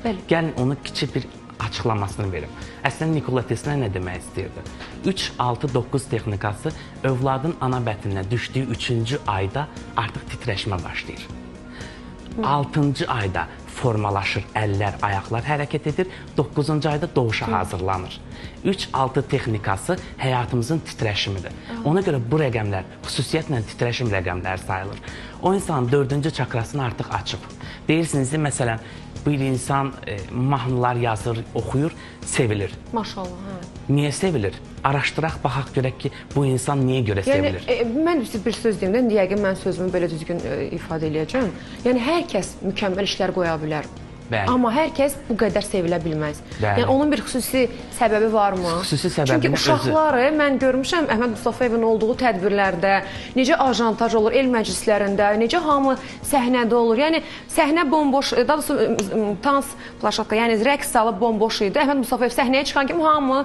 Bəli. Gəlin onu kiçik bir açıqlamasını verim. Əslində Nikola Tesla nə demək istəyirdi? 3-6-9 texnikası övladın ana bətninə düşdüyü 3-cü ayda artıq titrəşmə başlayır. 6-cı ayda formalaşır, əllər, ayaqlar hərəkət edir, 9-cu ayda doğuşa hazırlanır. 3-6 texnikası həyatımızın titrəşimidir. Ona görə bu rəqəmlər xüsusiyyətlə titrəşim rəqəmləri sayılır. O insanın 4-cü çakrasını artıq açıb. Deyirsiniz, məsələn, bir insan mahnılar yazır, oxuyur, sevilir. Maşallah, hə. Niyə sevilir? Araşdıraq, baxaq görək ki, bu insan niyə görə sevilir? Mən bir söz deyim də, yəqin mən sözümü belə düzgün ifadə edəcəm. Yəni, hər kəs mükəmməl işlər qoya bilər. Bəli. Amma hər kəs bu qədər sevilə bilməz. Bəli. Yəni, onun bir xüsusi səbəbi varmı? Xüsusi səbəbinin Çünki uşaqları mən görmüşəm Əhməd Mustafayevin olduğu tədbirlərdə, necə ajantaj olur, el məclislərində, necə hamı səhnədə olur. Yəni, səhnə bomboş, daha doğrusu dans plaşatka, yəni rəqs zalı bomboş idi. Əhməd Mustafayev səhnəyə çıxan kimi hamı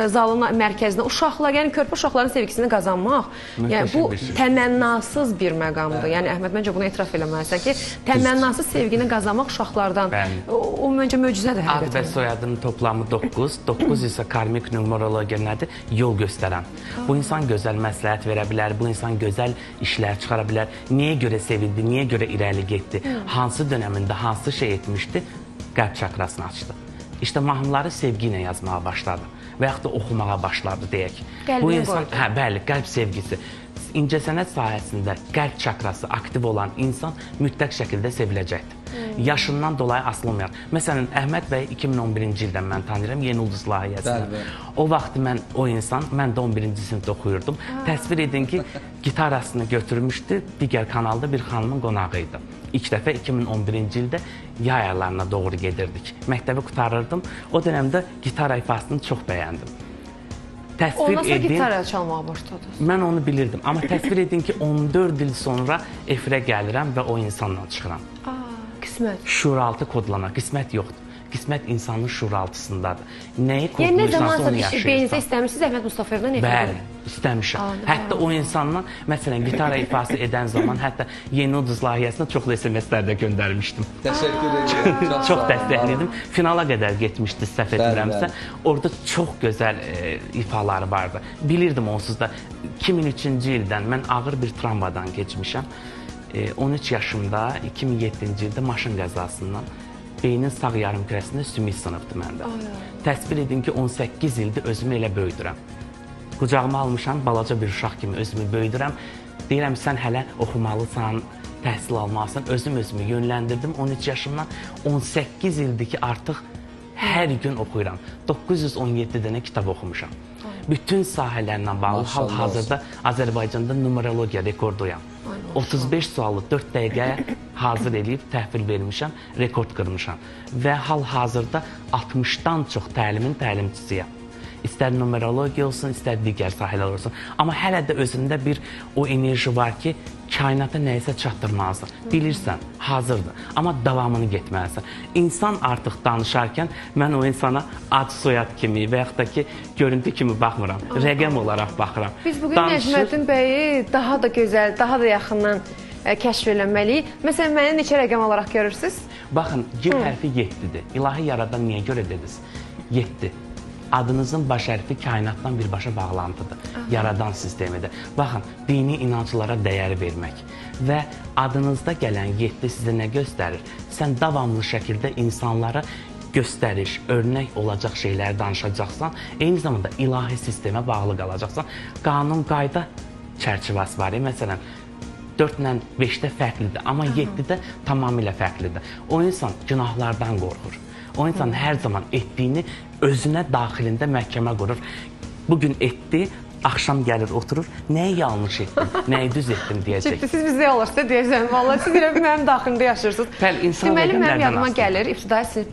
zalın mərkəzinə, uşaqlar, yəni körpə uşaqların sevgisini qazanmaq, yəni bu təmənnasız bir məqamdır. Yəni, Əhməd, məncə bunu etiraf eləməlisən ki, təmənnasız sevgini qazanmaq uşaqlardan o məncə möcüzədir. Ad və soyadının toplamı 9, 9 isə karmik numerologiya nədir? Yol göstərən. Bu insan gözəl məsləhət verə bilər, bu insan gözəl işlər çıxara bilər. Niyə görə sevildi, niyə görə irəli getdi, hansı dönəmində hansı şey etmişdi, qəlb çakrasını açdı. İşte mahnıları sevgi ilə yazmağa başladı və yaxud da oxumağa başladı, deyək. Bu insan, bəli, qəlb sevgisi. İncəsənət sahəsində qəlb çakrası aktiv olan insan mütləq şəkildə seviləcəkdir. Yaşından dolayı asılı olmayaraq. Məsələn, Əhməd bəy 2011-ci ildən mən tanıyıram, Yeni Ulduz layihəsində. O vaxt mən o insan, mən də 11-ci sinifdə oxuyurdum. Təsvir edin ki, gitarasını götürmüşdü, digər kanalda bir xanımın qonağı idi. İlk dəfə 2011-ci ildə yay aylarına doğru gedirdik. Məktəbi qutarırdım. O dönəmdə gitara ifasını çox bəyəndim. Ondan sonra gitara çalmağa başladı. Mən onu bilirdim. Amma təsvir edin ki, 14 il sonra efirə gəlirəm və o insanla çıxıram. Qismət. Şuuraltı kodlamaq. Qismət yoxdur. Qismət insanın şuuraltısındadır. Nəyi kodlayırsansa onu yaşayırsan. Beyninizdə istəmirsiniz Əhməd Mustafayevdən efirə? Bəli, istəmişəm. Hətta o insanla, məsələn, gitara ifası edən zaman, hətta Yeni Ulduz layihəsinə çoxlu SMS-lər də göndərmişdim. Təşəkkür edirəm. Çox dəstəkliydim. Finala qədər getmişdi, səhv etmirəmsə. Orada çox gözəl ifaları vardı. Bilirdim onsuz da. 2003-cü ildən mən ağır bir travmadan keçmişəm. 13 yaşımda 2007-ci ildə maşın qəzasından beynin sağ yarım kürəsində sümük sınıbdı məndə. Təsvir edin ki, 18 ildir özümü elə böyüdürəm. Qucağıma almışam, balaca bir uşaq kimi özümü böyüdürəm. Deyirəm, sən hələ oxumalısan, təhsil almalısan. Özümü yönləndirdim 13 yaşımdan. 18 ildir ki, artıq hər gün oxuyuram. 917 dənə kitab oxumuşam. Bütün sahələrlə bağlı hal-hazırda Azərbaycanda numerologiya rekorduyam. 35 sualı 4 dəqiqəyə hazır edib təhvil vermişəm, rekord qırmışam. Və hal-hazırda 60-dan çox təlimin təlimçisiyəm. İstər numerologiya olsun, istər digər sahələr olsun. Amma hələ də özündə bir o enerji var ki, kainata nəyisə çatdırmalısan. Bilirsən, hazırdır. Amma davamını getməlisən. İnsan artıq danışarkən mən o insana ad soyad kimi və yaxud da ki, görüntü kimi baxmıram. Rəqəm olaraq baxıram. Biz bugün Nəcməddin bəyi daha da gözəl, daha da yaxından kəşf eləməliyik. Məsələn, məni neçə rəqəm olaraq görürsünüz? Baxın, G hərfi 7-dir. İlahi yaradan niyə görə dediniz? 7. Adınızın baş hərfi kainatdan birbaşa bağlantıdır. Yaradan sistemidir. Baxın, dini inanclara dəyər vermək və adınızda gələn 7 sizə nə göstərir? Sən davamlı şəkildə insanlara göstəriş, örnək olacaq şeyləri danışacaqsan, eyni zamanda ilahi sistemə bağlı qalacaqsan. Qanun, qayda çərçivəsi var. Məsələn, 4 ilə 5-də fərqlidir, amma 7-də tamamilə fərqlidir. O insan günahlardan qorxur. O insan hər zaman etdiyini özünə daxilində məhkəmə qurur. Bugün etdi, axşam gəlir, oturur, nəyi yanlış etdim, nəyi düz etdim deyəcək. Ciddi, siz bizdə olursa deyəcəm, vallahi siz mənim daxilimdə yaşayırsınız. Bəli, insan rəqəmlərdən asılıdır. Deməli, mənim yadıma gəlir, ibtidai sinif